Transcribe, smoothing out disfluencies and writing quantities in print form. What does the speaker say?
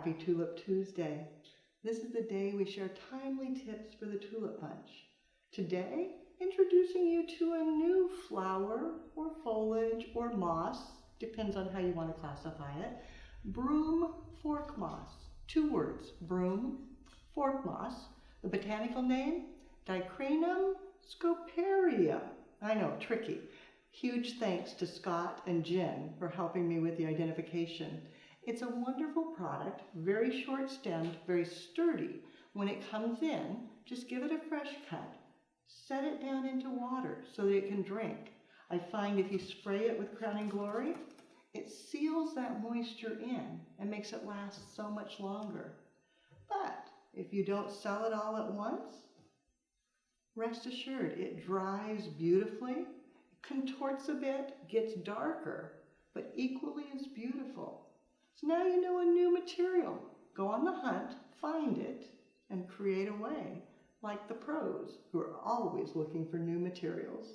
Happy Tulip Tuesday. This is the day we share timely tips for the tulip bunch. Today, introducing you to a new flower or foliage or moss, depends on how you want to classify it, Broom Forkmoss. 2 words, Broom Forkmoss. The botanical name, Dicranum scoparium. I know, tricky. Huge thanks to Scott and Jen for helping me with the identification. It's a wonderful product, very short-stemmed, very sturdy. When it comes in, just give it a fresh cut. Set it down into water so that it can drink. I find if you spray it with Crowning Glory, it seals that moisture in and makes it last so much longer. But if you don't sell it all at once, rest assured it dries beautifully, contorts a bit, gets darker, but equally as beautiful. So now you know a new material. Go on the hunt, find it, and create away, like the pros who are always looking for new materials.